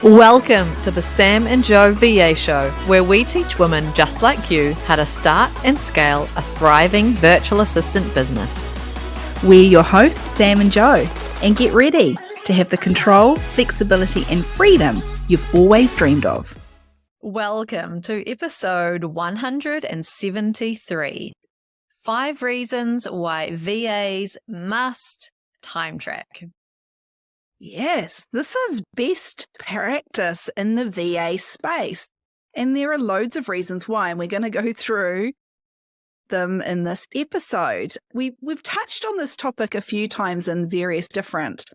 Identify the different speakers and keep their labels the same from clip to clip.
Speaker 1: Welcome to the Sam and Joe VA Show, where we teach women just like you how to start and scale a thriving virtual assistant business.
Speaker 2: We're your hosts, Sam and Joe, and get ready to have the control, flexibility, and freedom you've always dreamed of.
Speaker 1: Welcome to episode 173, 5 reasons why VAs must time track.
Speaker 2: Yes, this is best practice in the VA space. And there are loads of reasons why, and we're going to go through them in this episode. We've touched on this topic a few times in various different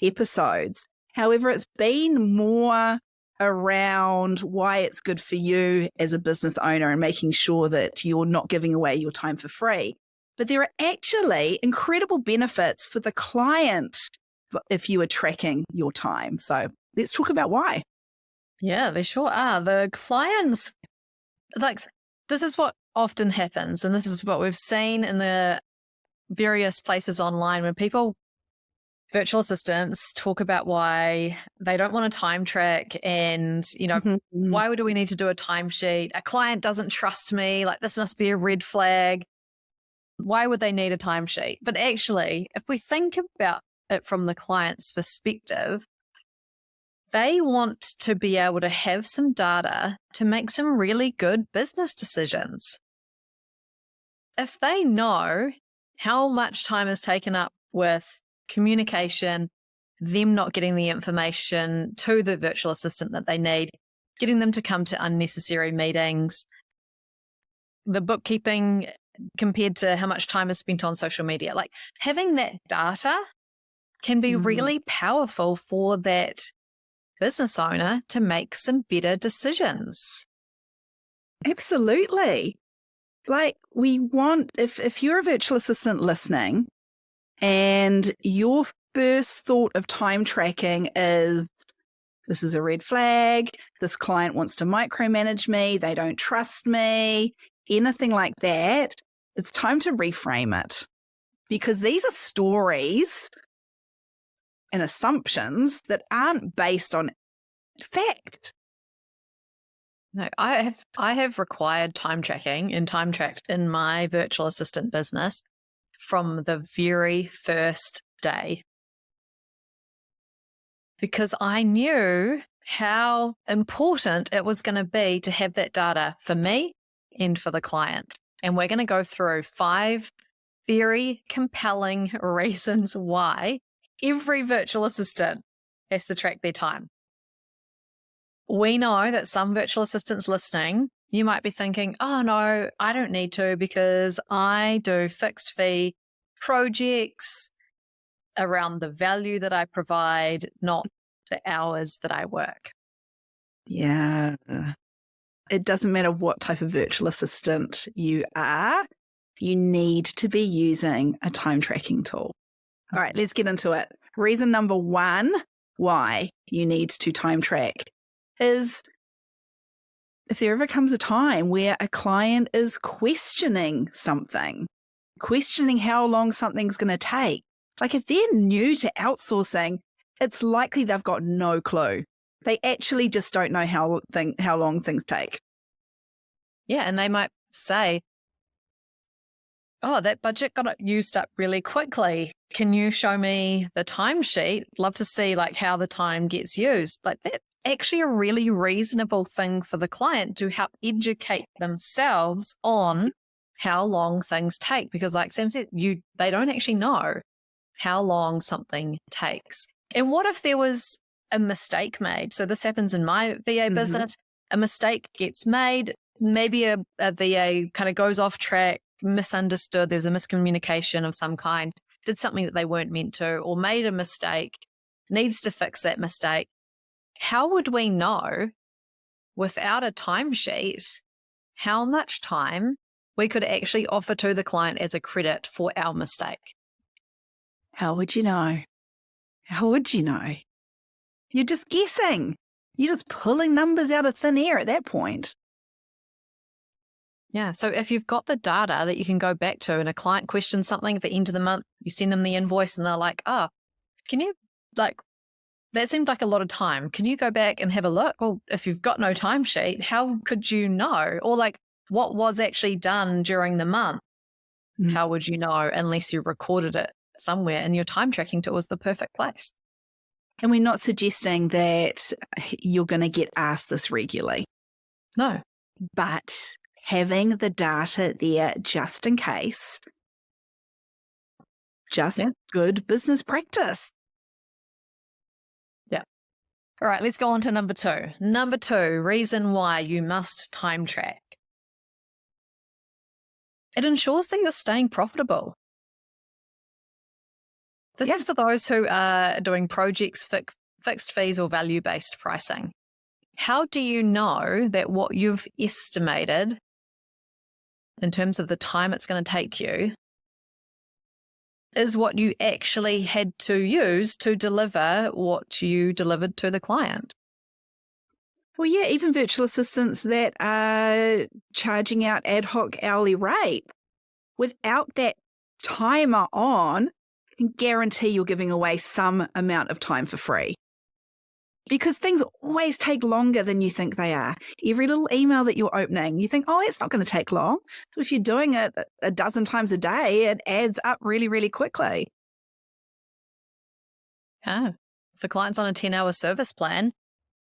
Speaker 2: episodes. However, it's been more around why it's good for you as a business owner and making sure that you're not giving away your time for free. But there are actually incredible benefits for the client if you are tracking your time. So let's talk about why.
Speaker 1: Yeah, they sure are. The clients, this is what often happens, and this is what we've seen in the various places online when virtual assistants talk about why they don't want to time track and, why do we need to do a timesheet? A client doesn't trust me. This must be a red flag. Why would they need a timesheet? But actually, if we think about it from the client's perspective, they want to be able to have some data to make some really good business decisions. If they know how much time is taken up with communication, them not getting the information to the virtual assistant that they need, getting them to come to unnecessary meetings, the bookkeeping compared to how much time is spent on social media, having that data can be really powerful for that business owner to make some better decisions.
Speaker 2: Absolutely. We want, if you're a virtual assistant listening and your first thought of time tracking is, this is a red flag, this client wants to micromanage me, they don't trust me, anything like that, it's time to reframe it. Because these are stories and assumptions that aren't based on fact.
Speaker 1: No, I have required time tracking and time tracked in my virtual assistant business from the very first day, because I knew how important it was going to be to have that data for me and for the client. And we're going to go through 5 very compelling reasons why every virtual assistant has to track their time. We know that some virtual assistants listening, you might be thinking, oh no, I don't need to because I do fixed fee projects around the value that I provide, not the hours that I work.
Speaker 2: Yeah. It doesn't matter what type of virtual assistant you are, you need to be using a time tracking tool. All right, let's get into it. Reason number 1 why you need to time track is if there ever comes a time where a client is questioning something, questioning how long something's going to take. If they're new to outsourcing, it's likely they've got no clue. They actually just don't know how long things take.
Speaker 1: Yeah, and they might say, oh, that budget got used up really quickly. Can you show me the timesheet? Love to see how the time gets used. That's actually a really reasonable thing for the client to help educate themselves on how long things take. Because like Sam said, they don't actually know how long something takes. And what if there was a mistake made? So this happens in my VA business. A mistake gets made. Maybe a VA kind of goes off track, misunderstood, there's a miscommunication of some kind, did something that they weren't meant to, or made a mistake, needs to fix that mistake. How would we know without a timesheet how much time we could actually offer to the client as a credit for our mistake?
Speaker 2: How would you know? How would you know? You're just guessing. You're just pulling numbers out of thin air at that point.
Speaker 1: Yeah. So if you've got the data that you can go back to and a client questions something at the end of the month, you send them the invoice and they're like, oh, can you that seemed like a lot of time. Can you go back and have a look? Well, if you've got no timesheet, how could you know? Or like, what was actually done during the month? How would you know unless you recorded it somewhere and your time tracking tool was the perfect place?
Speaker 2: And we're not suggesting that you're going to get asked this regularly.
Speaker 1: No.
Speaker 2: But having the data there just in case, just good business practice.
Speaker 1: Yeah. All right, let's go on to number 2. Number 2, reason why you must time track. It ensures that you're staying profitable. This is for those who are doing projects, fixed fees or value-based pricing. How do you know that what you've estimated in terms of the time it's going to take you is what you actually had to use to deliver what you delivered to the client?
Speaker 2: Well, yeah, even virtual assistants that are charging out ad hoc hourly rate, without that timer on, I can guarantee you're giving away some amount of time for free. Because things always take longer than you think they are. Every little email that you're opening, you think, oh, it's not going to take long. But if you're doing it a dozen times a day, it adds up really, really quickly.
Speaker 1: Yeah. For clients on a 10-hour service plan,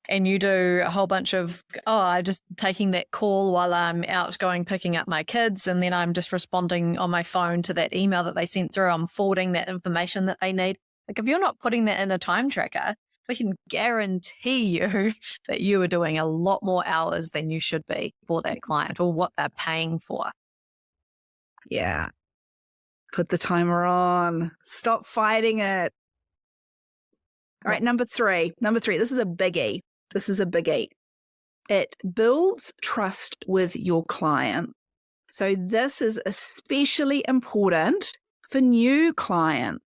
Speaker 1: and you do a whole bunch of, I'm just taking that call while I'm out going picking up my kids, and then I'm just responding on my phone to that email that they sent through. I'm forwarding that information that they need. Like, if you're not putting that in a time tracker, we can guarantee you that you are doing a lot more hours than you should be for that client or what they're paying for.
Speaker 2: Yeah. Put the timer on. Stop fighting it. All right, number three. This is a biggie. It builds trust with your client. So this is especially important for new clients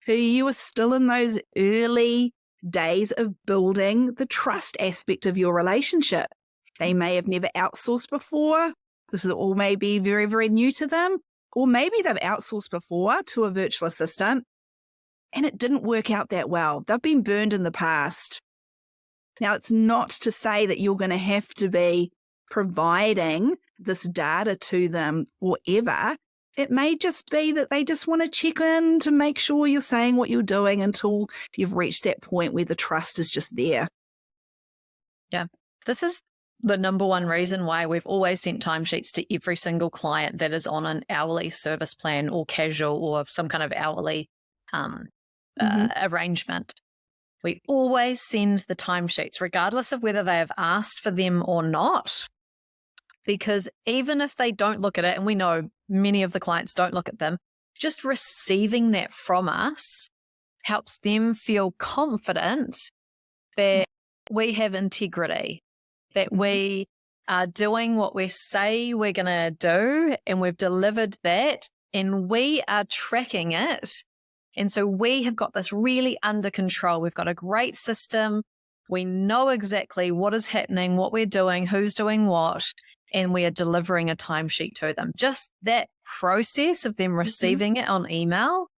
Speaker 2: who you are still in those early days of building the trust aspect of your relationship. They may have never outsourced before. This is all maybe very, very new to them. Or maybe they've outsourced before to a virtual assistant and it didn't work out that well. They've been burned in the past. Now, it's not to say that you're going to have to be providing this data to them forever. It may just be that they just want to check in to make sure you're saying what you're doing until you've reached that point where the trust is just there.
Speaker 1: Yeah. This is the number one reason why we've always sent timesheets to every single client that is on an hourly service plan or casual or some kind of hourly arrangement. We always send the timesheets, regardless of whether they have asked for them or not, because even if they don't look at it, and we know many of the clients don't look at them, just receiving that from us helps them feel confident that we have integrity, that we are doing what we say we're going to do, and we've delivered that, and we are tracking it. And so we have got this really under control. We've got a great system. We know exactly what is happening, what we're doing, who's doing what, and we are delivering a timesheet to them. Just that process of them receiving it on email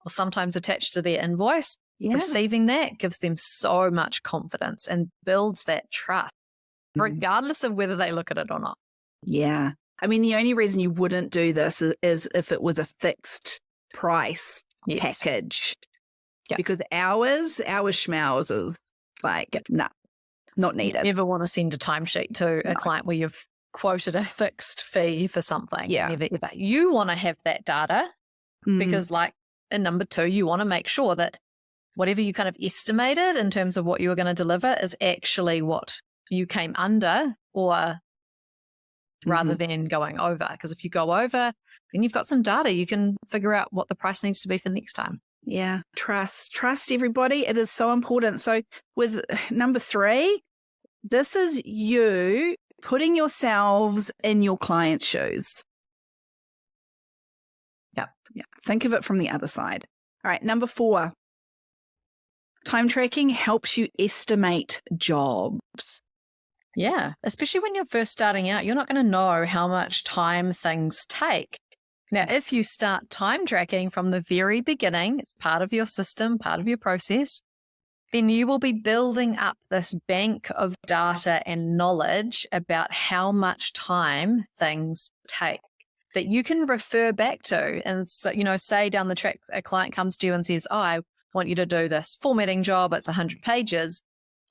Speaker 1: or sometimes attached to their invoice, receiving that gives them so much confidence and builds that trust, regardless of whether they look at it or not.
Speaker 2: Yeah. I mean, the only reason you wouldn't do this is if it was a fixed price package. Yep. Because hours schmours is like, nah, not needed.
Speaker 1: You never want to send a timesheet to a client where you've quoted a fixed fee for something.
Speaker 2: Yeah.
Speaker 1: Never, ever. You want to have that data because, like in number 2, you want to make sure that whatever you kind of estimated in terms of what you were going to deliver is actually what you came under, or rather than going over. Because if you go over, then you've got some data. You can figure out what the price needs to be for next time.
Speaker 2: Yeah. Trust everybody. It is so important. So with number 3, this is you putting yourselves in your client's shoes.
Speaker 1: Yeah.
Speaker 2: Think of it from the other side. All right. Number 4, time tracking helps you estimate jobs.
Speaker 1: Yeah, especially when you're first starting out, you're not going to know how much time things take. Now, if you start time tracking from the very beginning, it's part of your system, part of your process, then you will be building up this bank of data and knowledge about how much time things take that you can refer back to. And so, say down the track, a client comes to you and says, I want you to do this formatting job. It's 100 pages.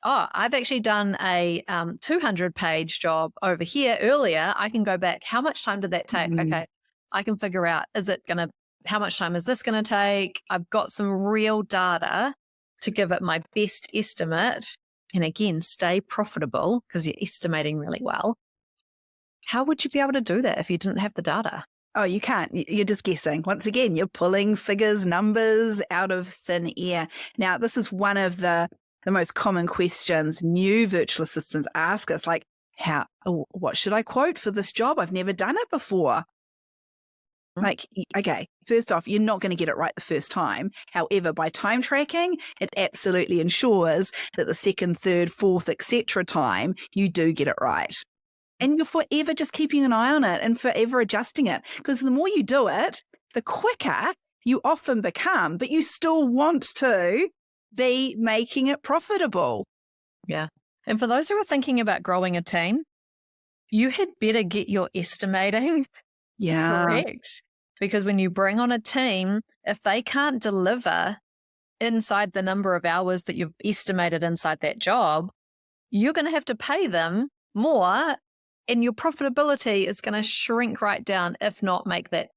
Speaker 1: Oh, I've actually done a 200-page job over here earlier. I can go back. How much time did that take? Okay, I can figure out, how much time is this going to take? I've got some real data to give it my best estimate. And again, stay profitable because you're estimating really well. How would you be able to do that if you didn't have the data?
Speaker 2: Oh, you can't. You're just guessing. Once again, you're pulling figures, numbers out of thin air. Now, this is one of the most common questions new virtual assistants ask us, like, what should I quote for this job? I've never done it before. Like, okay, first off, you're not going to get it right the first time. However, by time tracking, it absolutely ensures that the second, third, fourth, etc. time, you do get it right. And you're forever just keeping an eye on it and forever adjusting it. Because the more you do it, the quicker you often become, but you still want to be making it profitable.
Speaker 1: Yeah. And for those who are thinking about growing a team, you had better get your estimating correct. Because when you bring on a team, if they can't deliver inside the number of hours that you've estimated inside that job, you're going to have to pay them more and your profitability is going to shrink right down, if not make that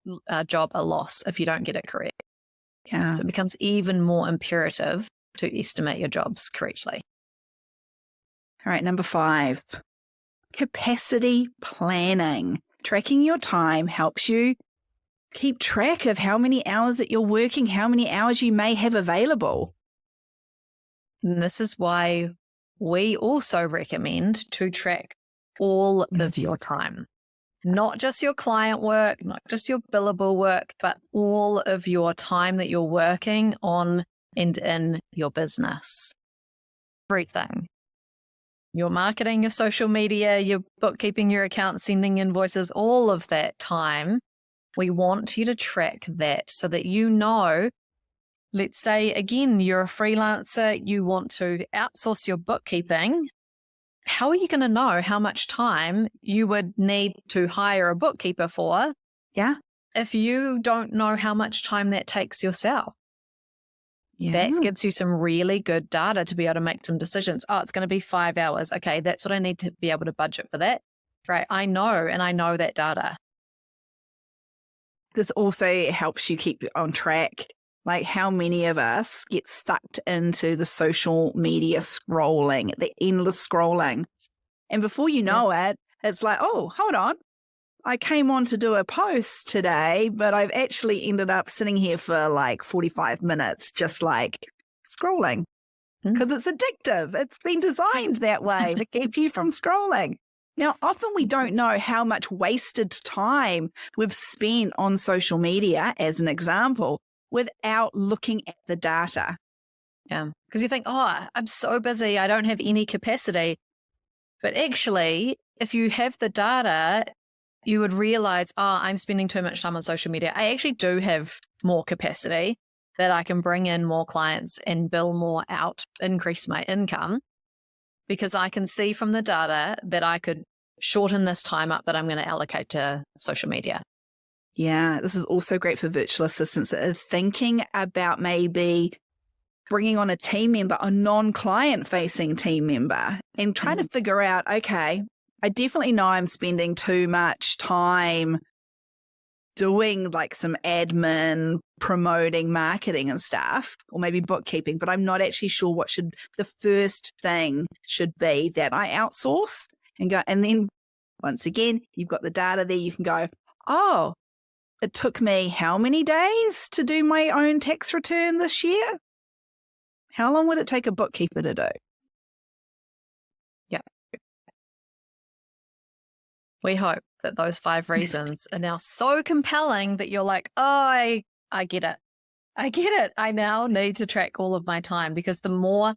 Speaker 1: job a loss if you don't get it correct.
Speaker 2: Yeah.
Speaker 1: So it becomes even more imperative to estimate your jobs correctly.
Speaker 2: All right, number 5, capacity planning. Tracking your time helps you keep track of how many hours that you're working, how many hours you may have available.
Speaker 1: And this is why we also recommend to track all of your time, not just your client work, not just your billable work, but all of your time that you're working on and in your business. Everything. Your marketing, your social media, your bookkeeping, your accounts, sending invoices, all of that time. We want you to track that so that you know, let's say, again, you're a freelancer, you want to outsource your bookkeeping. How are you going to know how much time you would need to hire a bookkeeper for?
Speaker 2: Yeah.
Speaker 1: If you don't know how much time that takes yourself?
Speaker 2: Yeah.
Speaker 1: That gives you some really good data to be able to make some decisions. Oh, it's going to be 5 hours. Okay, that's what I need to be able to budget for that. Right, I know that data.
Speaker 2: This also helps you keep on track. Like, how many of us get sucked into the social media scrolling, the endless scrolling. And before you know it, it's like, oh, hold on. I came on to do a post today, but I've actually ended up sitting here for like 45 minutes, just like scrolling, because it's addictive. It's been designed that way to keep you from scrolling. Now, often we don't know how much wasted time we've spent on social media, as an example, without looking at the data.
Speaker 1: Yeah, because you think, oh, I'm so busy, I don't have any capacity. But actually, if you have the data, you would realize, oh, I'm spending too much time on social media. I actually do have more capacity that I can bring in more clients and bill more out, increase my income, because I can see from the data that I could shorten this time up that I'm going to allocate to social media.
Speaker 2: Yeah, this is also great for virtual assistants that are thinking about maybe bringing on a team member, a non-client facing team member, and trying to figure out, okay, I definitely know I'm spending too much time doing like some admin, promoting, marketing and stuff, or maybe bookkeeping, but I'm not actually sure what the first thing should be that I outsource and go. And then once again, you've got the data there. You can go, oh, it took me how many days to do my own tax return this year? How long would it take a bookkeeper to do?
Speaker 1: Yeah. We hope that those 5 reasons are now so compelling that you're like, oh, I get it. I get it. I now need to track all of my time, because the more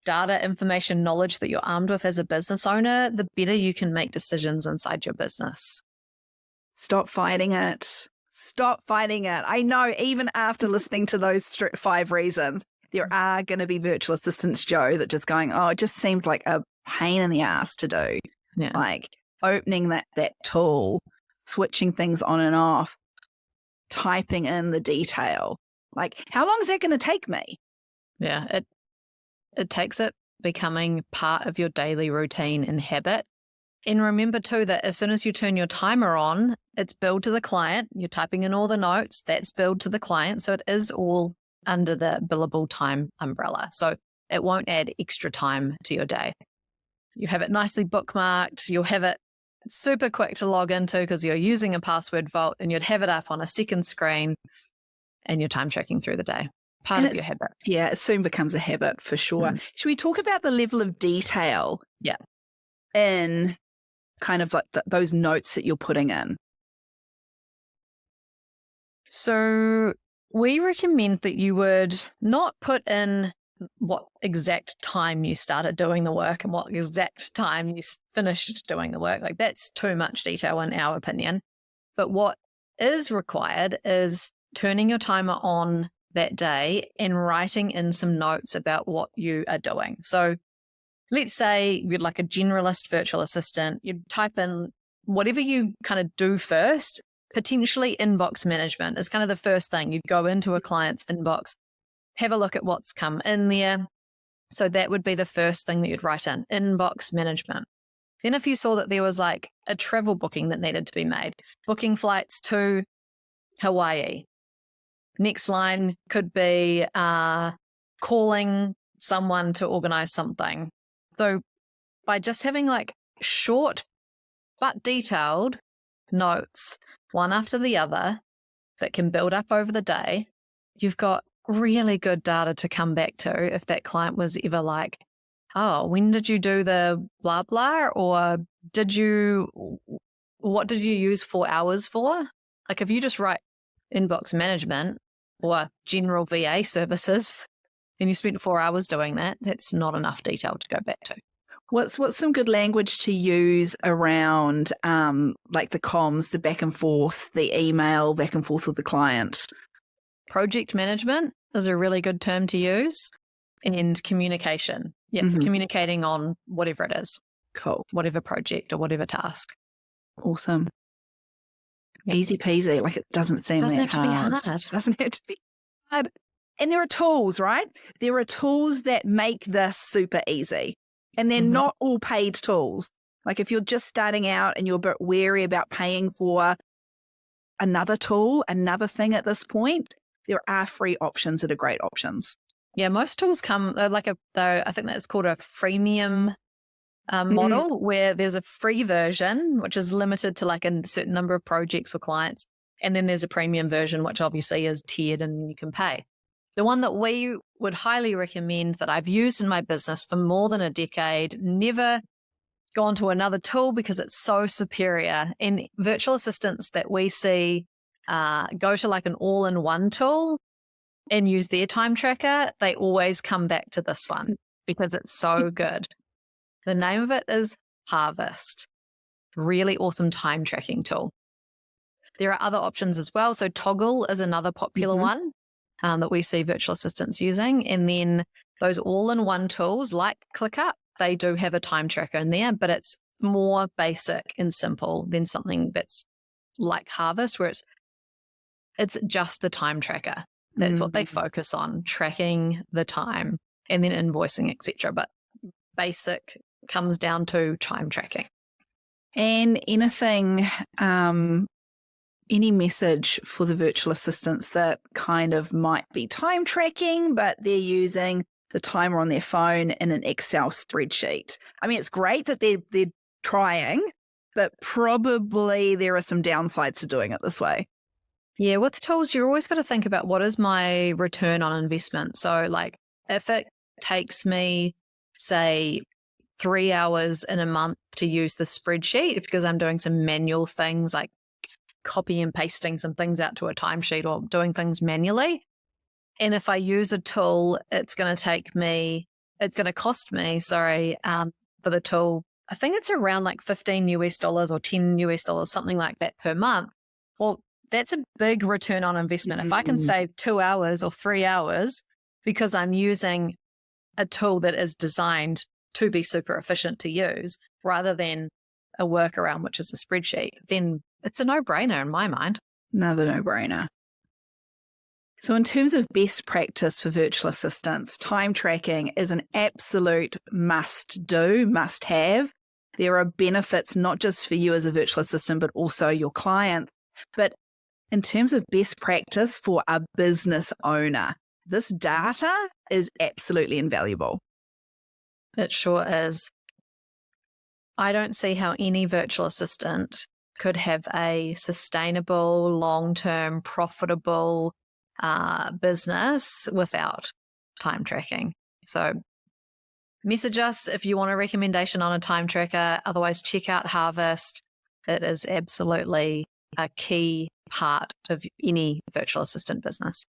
Speaker 1: data, information, knowledge that you're armed with as a business owner, the better you can make decisions inside your business.
Speaker 2: Stop fighting it. Stop fighting it. I know, even after listening to those 5 reasons, there are going to be virtual assistants, Joe, that just going, oh, it just seemed like a pain in the ass to do.
Speaker 1: Yeah.
Speaker 2: Like opening that tool, switching things on and off, typing in the detail. Like, how long is that going to take me?
Speaker 1: Yeah, it takes it becoming part of your daily routine and habit. And remember too that as soon as you turn your timer on, it's billed to the client. You're typing in all the notes, that's billed to the client. So it is all under the billable time umbrella. So it won't add extra time to your day. You have it nicely bookmarked. You'll have it super quick to log into because you're using a password vault, and you'd have it up on a second screen and you're time tracking through the day. Part of your habit.
Speaker 2: Yeah, it soon becomes a habit for sure. Should we talk about the level of detail?
Speaker 1: Yeah.
Speaker 2: In kind of like those notes that you're putting in?
Speaker 1: So we recommend that you would not put in what exact time you started doing the work and what exact time you finished doing the work. Like, that's too much detail in our opinion. But what is required is turning your timer on that day and writing in some notes about what you are doing. So let's say you're like a generalist virtual assistant, you'd type in whatever you kind of do first. Potentially inbox management is kind of the first thing. You'd go into a client's inbox, have a look at what's come in there. So that would be the first thing that you'd write in, inbox management. Then if you saw that there was like a travel booking that needed to be made, booking flights to Hawaii. Next line could be calling someone to organize something. So by just having like short but detailed notes, one after the other, that can build up over the day, you've got really good data to come back to if that client was ever like, oh, when did you do the blah, blah? Or what did you use 4 hours for? Like, if you just write inbox management or general VA services and you spent 4 hours doing that, that's not enough detail to go back to.
Speaker 2: What's some good language to use around like the comms, the back and forth, the email back and forth with the client?
Speaker 1: Project management is a really good term to use, and communication. Yeah, communicating on whatever it is.
Speaker 2: Cool.
Speaker 1: Whatever project or whatever task.
Speaker 2: Awesome. Easy peasy. Like, it doesn't seem
Speaker 1: doesn't
Speaker 2: that
Speaker 1: have
Speaker 2: hard.
Speaker 1: to be hard.
Speaker 2: Doesn't have to be hard. And there are tools, right? There are tools that make this super easy. And they're not all paid tools. Like, if you're just starting out and you're a bit wary about paying for another tool, another thing at this point, there are free options that are great options.
Speaker 1: Yeah, most tools come I think that's called a freemium model, where there's a free version, which is limited to like a certain number of projects or clients. And then there's a premium version, which obviously is tiered and you can pay. The one that we would highly recommend, that I've used in my business for more than a decade, never gone to another tool because it's so superior. And virtual assistants that we see go to like an all-in-one tool and use their time tracker, they always come back to this one because it's so good. The name of it is Harvest. Really awesome time tracking tool. There are other options as well. So Toggle is another popular one that we see virtual assistants using. And then those all-in-one tools like ClickUp, they do have a time tracker in there, but it's more basic and simple than something that's like Harvest, where it's just the time tracker. That's what they focus on, tracking the time and then invoicing, etc. But basic comes down to time tracking.
Speaker 2: And anything, any message for the virtual assistants that kind of might be time tracking, but they're using the timer on their phone in an Excel spreadsheet? I mean, it's great that they're trying, but probably there are some downsides to doing it this way.
Speaker 1: Yeah, with tools, you're always got to think about what is my return on investment. So like, if it takes me, say, 3 hours in a month to use the spreadsheet because I'm doing some manual things like copy and pasting some things out to a timesheet or doing things manually. And if I use a tool, it's going to cost me, for the tool, I think it's around like $15 or $10, something like that per month. Well, that's a big return on investment. If I can save 2 hours or 3 hours because I'm using a tool that is designed to be super efficient to use rather than a workaround, which is a spreadsheet, then it's a no-brainer in my mind.
Speaker 2: Another no-brainer. So in terms of best practice for virtual assistants, time tracking is an absolute must-do, must-have. There are benefits not just for you as a virtual assistant, but also your clients. But in terms of best practice for a business owner, this data is absolutely invaluable.
Speaker 1: It sure is. I don't see how any virtual assistant could have a sustainable, long-term, profitable business without time tracking. So message us if you want a recommendation on a time tracker. Otherwise, check out Harvest. It is absolutely a key part of any virtual assistant business.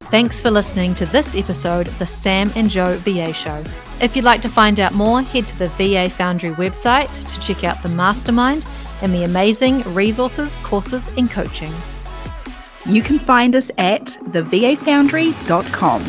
Speaker 1: Thanks for listening to this episode of the Sam and Joe VA Show. If you'd like to find out more, head to the VA Foundry website to check out the mastermind and the amazing resources, courses, and coaching.
Speaker 2: You can find us at thevafoundry.com.